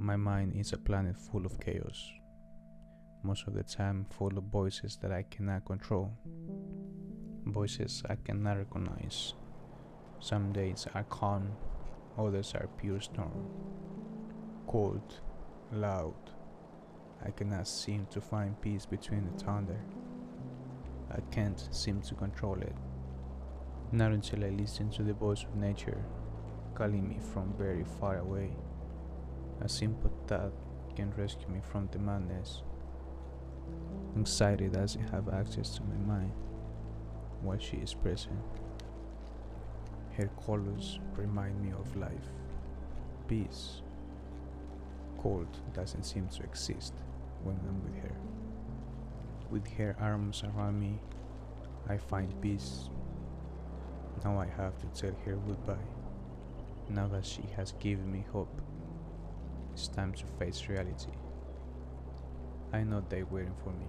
My mind is a planet full of chaos, most of the time full of voices that I cannot control, voices I cannot recognize. Some days are calm, others are pure storm, cold, loud. I cannot seem to find peace between the thunder. I can't seem to control it. Not until I listen to the voice of nature calling me from very far away. A simple thought can rescue me from the madness. Anxiety doesn't have access to my mind while she is present. Her colors remind me of life, peace. Cold doesn't seem to exist when I'm with her. With her arms around me, I find peace. Now I have to tell her goodbye. Now that she has given me hope, it's time to face reality. I know they're waiting for me.